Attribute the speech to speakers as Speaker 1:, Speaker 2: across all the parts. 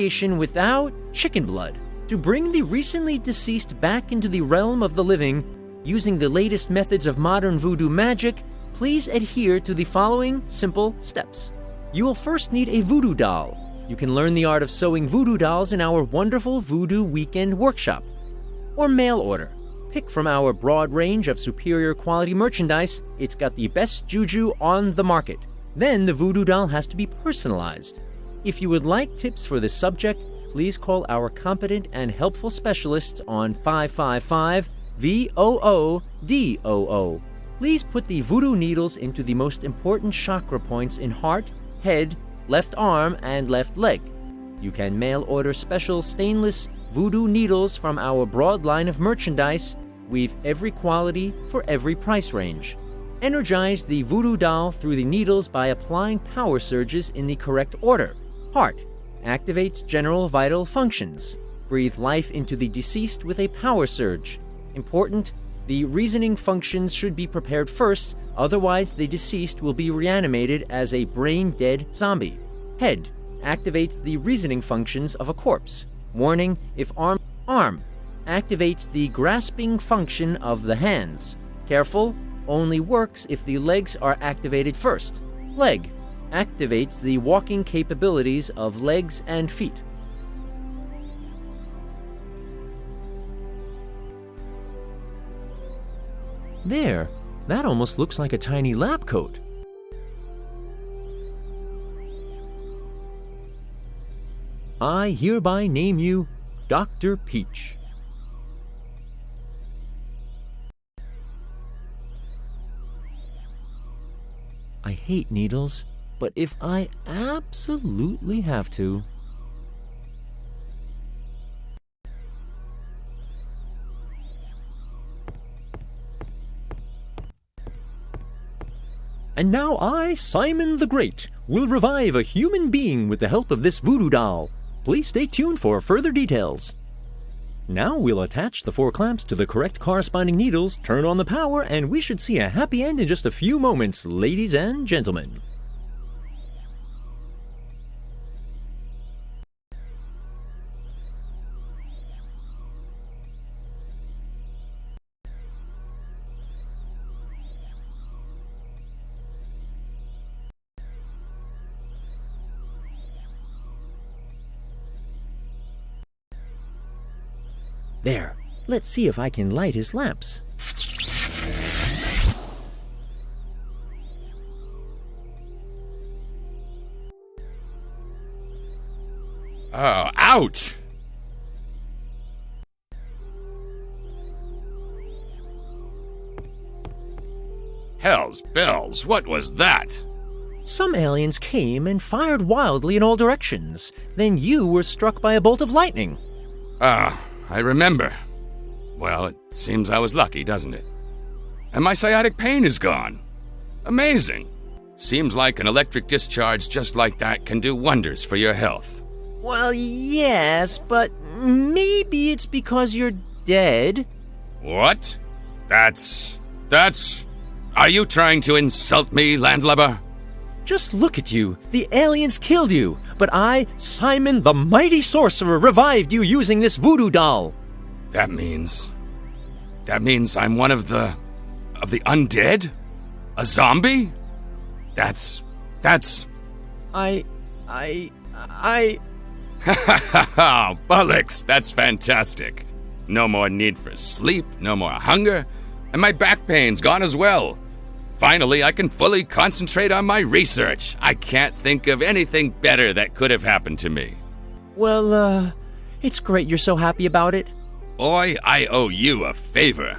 Speaker 1: without chicken blood. To bring the recently deceased back into the realm of the living, using the latest methods of modern voodoo magic, please adhere to the following simple steps. You will first need a voodoo doll. You can learn the art of sewing voodoo dolls in our wonderful Voodoo Weekend workshop. Or mail order. Pick from our broad range of superior quality merchandise. It's got the best juju on the market. Then the voodoo doll has to be personalized. If you would like tips for this subject, please call our competent and helpful specialists on 555-VOODOO. Please put the voodoo needles into the most important chakra points in heart, head, left arm, and left leg. You can mail order special stainless voodoo needles from our broad line of merchandise. We've every quality for every price range. Energize the voodoo doll through the needles by applying power surges in the correct order. Heart activates general vital functions. Breathe life into the deceased with a power surge. Important, the reasoning functions should be prepared first, otherwise the deceased will be reanimated as a brain-dead zombie. Head activates the reasoning functions of a corpse. Warning, if arm activates the grasping function of the hands. Careful, only works if the legs are activated first. Leg activates the walking capabilities of legs and feet. There, that almost looks like a tiny lab coat. I hereby name you Dr. Peach. I hate needles, but if I absolutely have to... And now I, Simon the Great, will revive a human being with the help of this voodoo doll. Please stay tuned for further details. Now we'll attach the 4 clamps to the correct corresponding needles, turn on the power, and we should see a happy end in just a few moments, ladies and gentlemen. There, let's see if I can light his lamps.
Speaker 2: Oh, ouch! Hell's bells, what was that?
Speaker 1: Some aliens came and fired wildly in all directions. Then you were struck by a bolt of lightning.
Speaker 2: Ah, I remember. Well, it seems I was lucky, doesn't it? And my sciatic pain is gone. Amazing. Seems like an electric discharge just like that can do wonders for your health.
Speaker 1: Well, yes, but maybe it's because you're dead.
Speaker 2: What? Are you trying to insult me, landlubber?
Speaker 1: Just look at you. The aliens killed you, but I, Simon the Mighty Sorcerer, revived you using this voodoo doll.
Speaker 2: That means I'm one of the undead? A zombie? That's...
Speaker 1: I...
Speaker 2: Ha ha ha ha! Bullocks, that's fantastic. No more need for sleep, no more hunger, and my back pain's gone as well. Finally, I can fully concentrate on my research. I can't think of anything better that could have happened to me.
Speaker 1: Well, it's great you're so happy about it.
Speaker 2: Boy, I owe you a favor.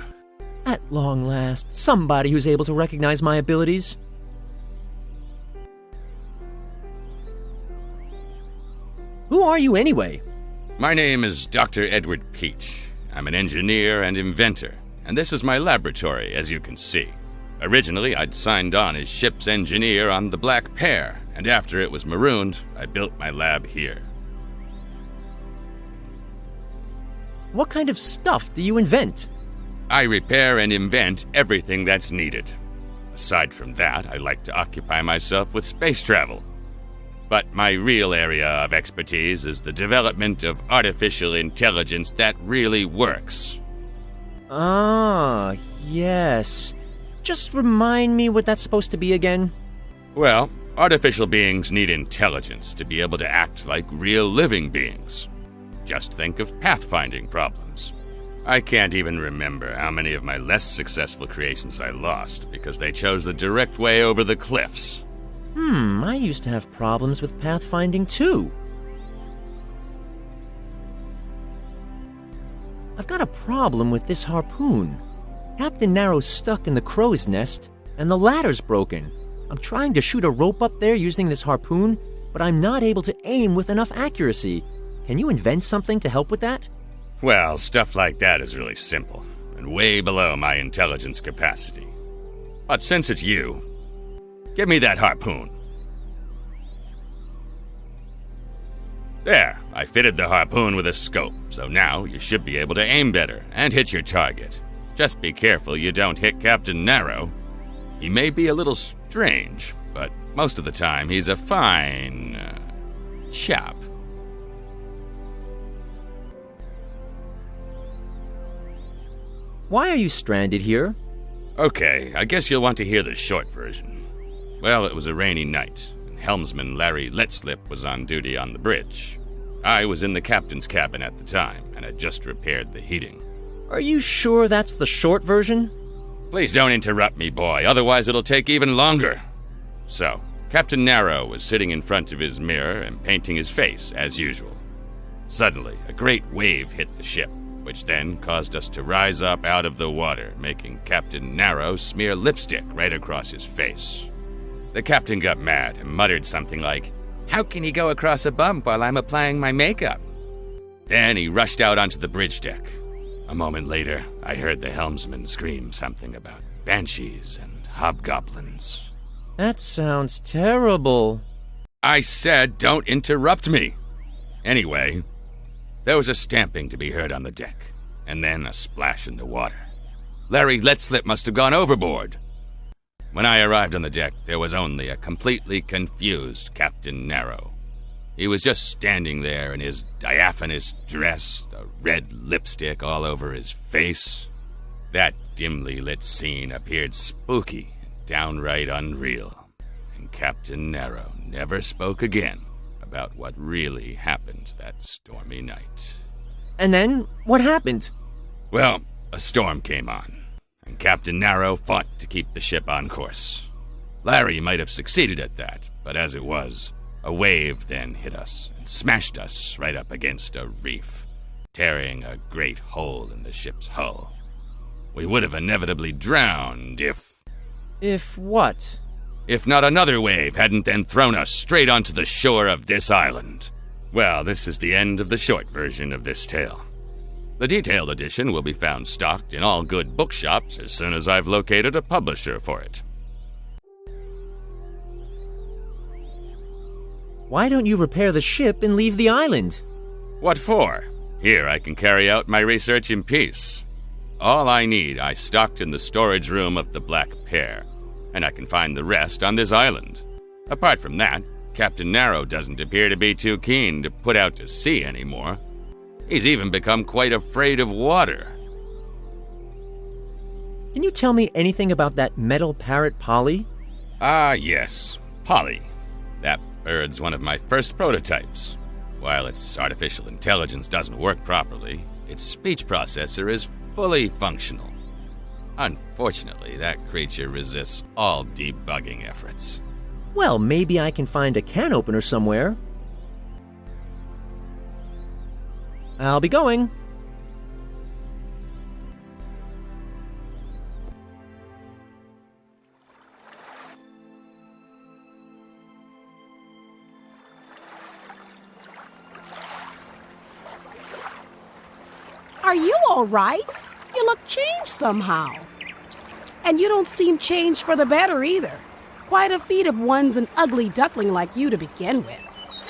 Speaker 1: At long last, somebody who's able to recognize my abilities. Who are you anyway?
Speaker 2: My name is Dr. Edward Peach. I'm an engineer and inventor, and this is my laboratory, as you can see. Originally, I'd signed on as ship's engineer on the Black Pear, and after it was marooned, I built my lab here.
Speaker 1: What kind of stuff do you invent?
Speaker 2: I repair and invent everything that's needed. Aside from that, I like to occupy myself with space travel. But my real area of expertise is the development of artificial intelligence that really works.
Speaker 1: Ah, yes. Just remind me what that's supposed to be again?
Speaker 2: Well, artificial beings need intelligence to be able to act like real living beings. Just think of pathfinding problems. I can't even remember how many of my less successful creations I lost because they chose the direct way over the cliffs.
Speaker 1: I used to have problems with pathfinding too. I've got a problem with this harpoon. Captain Narrow's stuck in the crow's nest, and the ladder's broken. I'm trying to shoot a rope up there using this harpoon, but I'm not able to aim with enough accuracy. Can you invent something to help with that?
Speaker 2: Well, stuff like that is really simple, and way below my intelligence capacity. But since it's you, give me that harpoon. There, I fitted the harpoon with a scope, so now you should be able to aim better and hit your target. Just be careful you don't hit Captain Narrow. He may be a little strange, but most of the time he's a fine chap.
Speaker 1: Why are you stranded here?
Speaker 2: Okay, I guess you'll want to hear the short version. Well, it was a rainy night, and helmsman Larry Letslip was on duty on the bridge. I was in the captain's cabin at the time, and had just repaired the heating.
Speaker 1: Are you sure that's the short version?
Speaker 2: Please don't interrupt me, boy, otherwise it'll take even longer. So, Captain Narrow was sitting in front of his mirror and painting his face, as usual. Suddenly, a great wave hit the ship, which then caused us to rise up out of the water, making Captain Narrow smear lipstick right across his face. The captain got mad and muttered something like, "How can he go across a bump while I'm applying my makeup?" Then he rushed out onto the bridge deck. A moment later, I heard the helmsman scream something about banshees and hobgoblins.
Speaker 1: That sounds terrible.
Speaker 2: I said don't interrupt me. Anyway, there was a stamping to be heard on the deck, and then a splash in the water. Larry Letslip must have gone overboard. When I arrived on the deck, there was only a completely confused Captain Narrow. He was just standing there in his diaphanous dress, the red lipstick all over his face. That dimly lit scene appeared spooky and downright unreal, and Captain Narrow never spoke again about what really happened that stormy night.
Speaker 1: And then, what happened?
Speaker 2: Well, a storm came on, and Captain Narrow fought to keep the ship on course. Larry might have succeeded at that, but as it was, a wave then hit us and smashed us right up against a reef, tearing a great hole in the ship's hull. We would have inevitably drowned if...
Speaker 1: If what?
Speaker 2: If not another wave hadn't then thrown us straight onto the shore of this island. Well, this is the end of the short version of this tale. The detailed edition will be found stocked in all good bookshops as soon as I've located a publisher for it.
Speaker 1: Why don't you repair the ship and leave the island?
Speaker 2: What for? Here I can carry out my research in peace. All I need I stocked in the storage room of the Black Pear, and I can find the rest on this island. Apart from that, Captain Narrow doesn't appear to be too keen to put out to sea anymore. He's even become quite afraid of water.
Speaker 1: Can you tell me anything about that metal parrot Polly?
Speaker 2: Ah, yes, Polly. That bird's one of my first prototypes. While its artificial intelligence doesn't work properly, its speech processor is fully functional. Unfortunately, that creature resists all debugging efforts.
Speaker 1: Well, maybe I can find a can opener somewhere. I'll be going.
Speaker 3: Are you all right? You look changed somehow. And you don't seem changed for the better either. Quite a feat of one's an ugly duckling like you to begin with.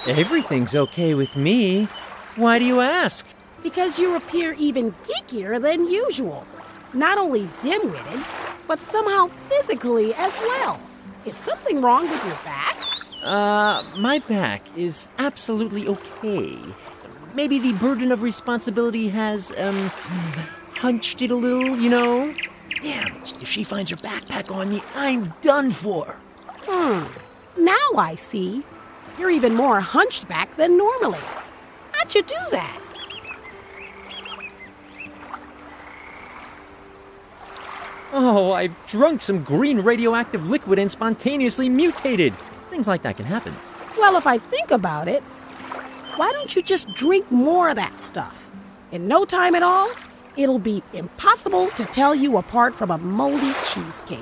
Speaker 1: Everything's okay with me. Why do you ask?
Speaker 3: Because you appear even geekier than usual. Not only dim-witted, but somehow physically as well. Is something wrong with your back?
Speaker 1: My back is absolutely okay. Maybe the burden of responsibility has, hunched it a little, you know? Damn, if she finds her backpack on me, I'm done for.
Speaker 3: Now I see. You're even more hunched back than normally. How'd you do that?
Speaker 1: Oh, I've drunk some green radioactive liquid and spontaneously mutated. Things like that can happen.
Speaker 3: Well, if I think about it, why don't you just drink more of that stuff? In no time at all, it'll be impossible to tell you apart from a moldy cheesecake.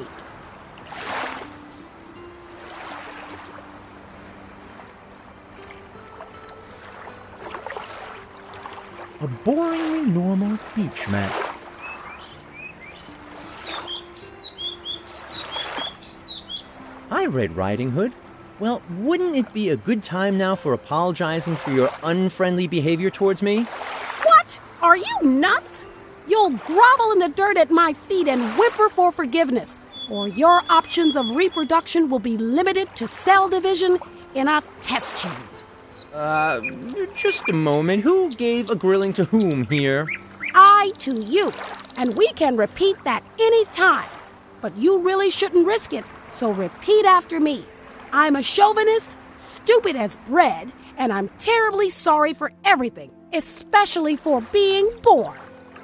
Speaker 1: A boringly normal beach mat. Hi, Red Riding Hood. Well, wouldn't it be a good time now for apologizing for your unfriendly behavior towards me?
Speaker 3: What? Are you nuts? You'll grovel in the dirt at my feet and whimper for forgiveness, or your options of reproduction will be limited to cell division in a test tube.
Speaker 1: Just a moment. Who gave a grilling to whom here?
Speaker 3: I to you, and we can repeat that any time. But you really shouldn't risk it, so repeat after me. I'm a chauvinist, stupid as bread, and I'm terribly sorry for everything, especially for being born.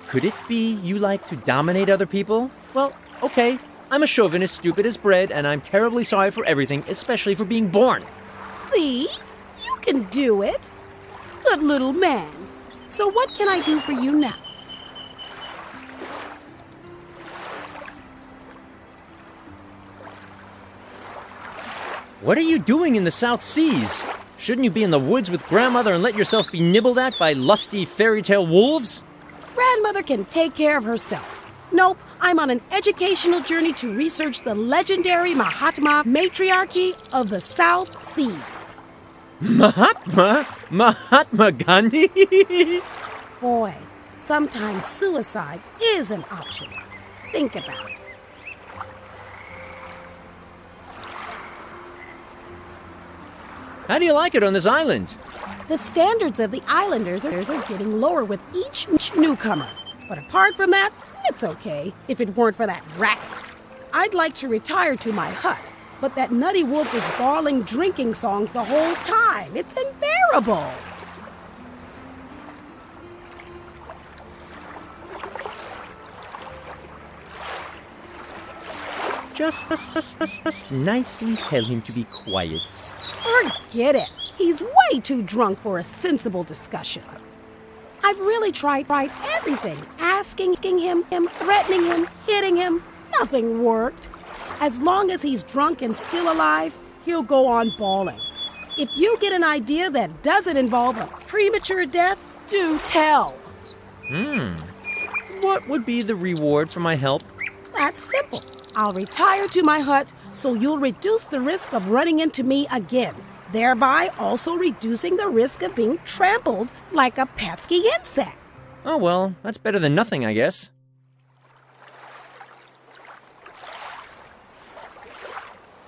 Speaker 1: Could it be you like to dominate other people? Well, okay. I'm a chauvinist, stupid as bread, and I'm terribly sorry for everything, especially for being born.
Speaker 3: See? You can do it. Good little man. So what can I do for you now?
Speaker 1: What are you doing in the South Seas? Shouldn't you be in the woods with grandmother and let yourself be nibbled at by lusty fairy tale wolves?
Speaker 3: Grandmother can take care of herself. Nope, I'm on an educational journey to research the legendary Mahatma matriarchy of the South Seas.
Speaker 1: Mahatma Gandhi?
Speaker 3: Boy, sometimes suicide is an option. Think about it.
Speaker 1: How do you like it on this island?
Speaker 3: The standards of the islanders are getting lower with each newcomer. But apart from that, it's okay if it weren't for that racket. I'd like to retire to my hut, but that nutty wolf is bawling drinking songs the whole time. It's unbearable.
Speaker 1: Just nicely tell him to be quiet.
Speaker 3: Forget it. He's way too drunk for a sensible discussion. I've really tried everything. Asking him, threatening him, hitting him. Nothing worked. As long as he's drunk and still alive, he'll go on bawling. If you get an idea that doesn't involve a premature death, do tell.
Speaker 1: What would be the reward for my help?
Speaker 3: That's simple. I'll retire to my hut so you'll reduce the risk of running into me again, thereby also reducing the risk of being trampled like a pesky insect.
Speaker 1: Oh, well, that's better than nothing, I guess.